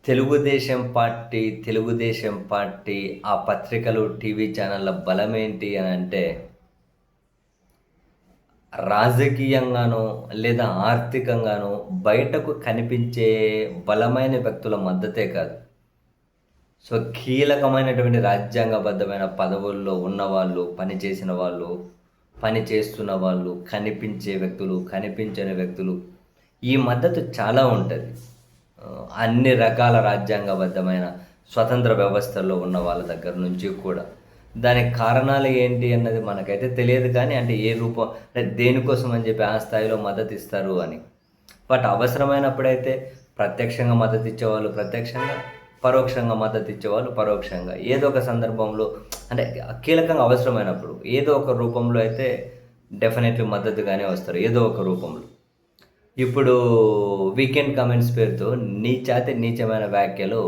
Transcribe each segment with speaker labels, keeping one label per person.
Speaker 1: Telugu Desam party ఆ పత్రికలు, TV ఛానళ్ళ బలమేంటి అనంటే, రాజకీయంగానో లేదా ఆర్థికంగానో బయటకు కనిపించే బలమైన వ్యక్తుల మద్దతే కాదు. సో, కీలకమైనటువంటి రాజ్యాంగబద్ధమైన పదవుల్లో ఉన్నవాళ్ళు, పనిచేసిన వాళ్ళు, పని చేస్తున్న వాళ్ళు, కనిపించే వ్యక్తులు, కనిపించని వ్యక్తులు, ఈ మద్దతు చాలా ఉంటది. అన్ని రకాల రాజ్యాంగబద్ధమైన స్వతంత్ర వ్యవస్థల్లో ఉన్న వాళ్ళ దగ్గర నుంచి కూడా. దానికి కారణాలు ఏంటి అన్నది మనకైతే తెలియదు కానీ, అంటే ఏ రూపం అంటే దేనికోసం అని చెప్పి ఆ స్థాయిలో మద్దతు ఇస్తారు అని. బట్ అవసరమైనప్పుడైతే ప్రత్యక్షంగా మద్దతు ఇచ్చేవాళ్ళు ప్రత్యక్షంగా, పరోక్షంగా మద్దతు ఇచ్చేవాళ్ళు పరోక్షంగా. ఏదో ఒక సందర్భంలో అంటే కీలకంగా అవసరమైనప్పుడు ఏదో ఒక రూపంలో అయితే డెఫినెట్లీ మద్దతుగానే వస్తారు, ఏదో ఒక రూపంలో. ఇప్పుడు వీకెండ్ కామెంట్స్ పేరుతో నీచాతి నీచమైన వ్యాఖ్యలు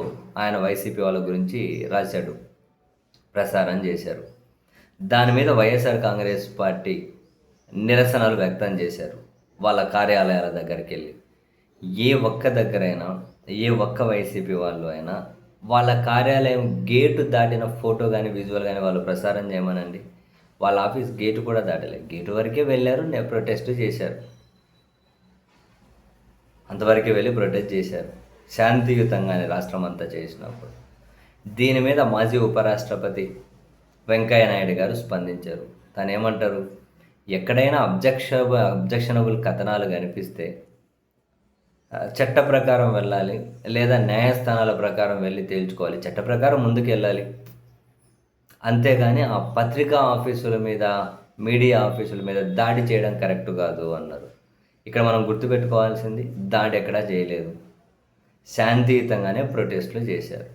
Speaker 1: ఆయన వైసీపీ వాళ్ళ గురించి రాశాడు, ప్రసారం చేశారు. దాని మీద వైఎస్ఆర్ కాంగ్రెస్ పార్టీ నిరసనలు వ్యక్తం చేశారు. వాళ్ళ కార్యాలయాల దగ్గరికి వెళ్ళి ఏ ఒక్క దగ్గరైనా, ఏ ఒక్క వైసీపీ వాళ్ళు అయినా వాళ్ళ కార్యాలయం గేటు దాటిన ఫోటో కానీ విజువల్ కానీ వాళ్ళు ప్రసారం చేయమనండి. వాళ్ళ ఆఫీస్ గేటు కూడా దాటలేదు, గేటు వరకే వెళ్ళారు, ప్రొటెస్ట్ చేశారు. అంతవరకు వెళ్ళి ప్రొటెస్ట్ చేశారు శాంతియుతంగానే రాష్ట్రం అంతా చేసినప్పుడు. దీని మీద మాజీ ఉపరాష్ట్రపతి వెంకయ్య నాయుడు గారు స్పందించారు. తను ఏమంటారు, ఎక్కడైనా అబ్జెక్షనబుల్ కథనాలు కనిపిస్తే చట్ట ప్రకారం వెళ్ళాలి, లేదా న్యాయస్థానాల ప్రకారం వెళ్ళి తేల్చుకోవాలి, చట్ట ప్రకారం ముందుకు వెళ్ళాలి. అంతేగాని ఆ పత్రికా ఆఫీసుల మీద, మీడియా ఆఫీసుల మీద దాడి చేయడం కరెక్ట్ కాదు అన్నారు. ఇక్కడ మనం గుర్తుపెట్టుకోవాల్సింది, దాడి ఎక్కడా చేయలేదు, శాంతియుతంగానే ప్రొటెస్టులు చేశారు.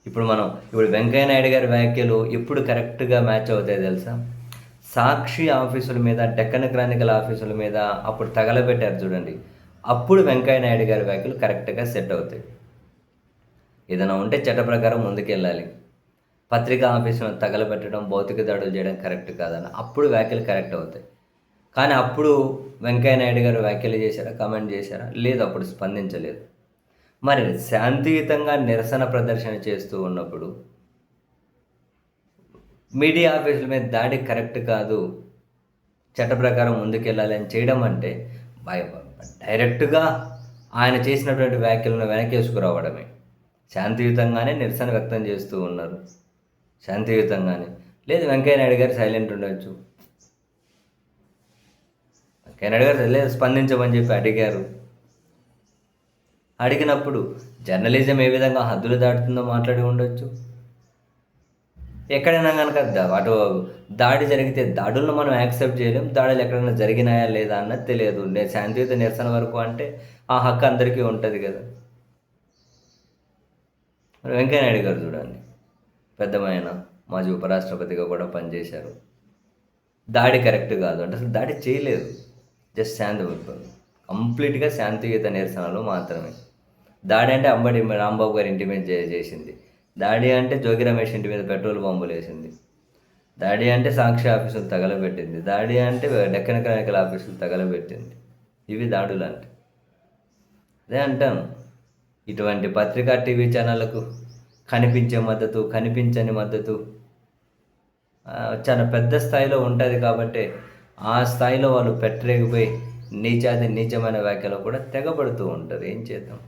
Speaker 1: ఇప్పుడు వెంకయ్య నాయుడు గారి వ్యాఖ్యలు ఎప్పుడు కరెక్ట్గా మ్యాచ్ అవుతాయి తెలుసా? సాక్షి ఆఫీసుల మీద, డెక్కన్ క్రానికల్ ఆఫీసుల మీద అప్పుడు తగలబెట్టారు చూడండి, అప్పుడు వెంకయ్య నాయుడు గారి వ్యాఖ్యలు కరెక్ట్గా సెట్ అవుతాయి. ఏదైనా ఉంటే చట్ట ప్రకారం ముందుకెళ్ళాలి, పత్రికా ఆఫీసులను తగలబెట్టడం, భౌతిక దాడులు చేయడం కరెక్ట్ కాదని అప్పుడు వ్యాఖ్యలు కరెక్ట్ అవుతాయి. కానీ అప్పుడు వెంకయ్య నాయుడు గారు వ్యాఖ్యలు చేశారా, కామెంట్ చేశారా? లేదు, అప్పుడు స్పందించలేదు. మరి శాంతియుతంగా నిరసన ప్రదర్శన చేస్తూ ఉన్నప్పుడు మీడియా ఆఫీసుల మీద దాడి కరెక్ట్ కాదు, చట్ట ప్రకారం ముందుకెళ్ళాలి అని చేయడం అంటే డైరెక్ట్గా ఆయన చేసినటువంటి వ్యాఖ్యలను వెనకేసుకురావడమే. శాంతియుతంగానే నిరసన వ్యక్తం చేస్తూ ఉన్నారు, శాంతియుతంగానే. లేదు, వెంకయ్య నాయుడు గారు సైలెంట్ ఉండొచ్చు. వెంకయ్య నాయుడు గారు లేదు స్పందించమని చెప్పి అడిగినప్పుడు జర్నలిజం ఏ విధంగా హద్దులు దాటుతుందో మాట్లాడి ఉండొచ్చు. ఎక్కడైనా కనుక అటు దాడి జరిగితే దాడులను మనం యాక్సెప్ట్ చేయలేం, దాడులు ఎక్కడైనా జరిగినాయా లేదా అన్నది తెలియదు. శాంతియుత నిరసన వరకు అంటే ఆ హక్కు అందరికీ ఉంటుంది కదా. వెంకయ్య నాయుడు గారు చూడండి, పెద్దమైన మాజీ ఉపరాష్ట్రపతిగా కూడా పనిచేశారు. దాడి కరెక్ట్ కాదు అంటే అసలు దాడి చేయలేదు, జస్ట్ కంప్లీట్గా శాంతియుత నిరసనలు మాత్రమే. దాడి అంటే అంబటి రాంబాబు గారి ఇంటి మీద చేసింది, దాడి అంటే జోగి రమేష్ ఇంటి మీద పెట్రోల్ బాంబులు వేసింది, దాడి అంటే సాక్షి ఆఫీసులు తగలబెట్టింది, దాడి అంటే డెక్కన్ క్రానికల్ ఆఫీసులు తగలబెట్టింది. ఇవి దాడులు అంటే. అదే అంటాను, ఇటువంటి పత్రికా, టీవీ ఛానళ్ళకు కనిపించే మద్దతు, కనిపించని మద్దతు చాలా పెద్ద స్థాయిలో ఉంటుంది. కాబట్టి ఆ స్థాయిలో వాళ్ళు పెట్టలేకపోయి నీచమైన వ్యాఖ్యలు కూడా తెగబడుతూ ఉంటుంది. ఏం చేద్దాం.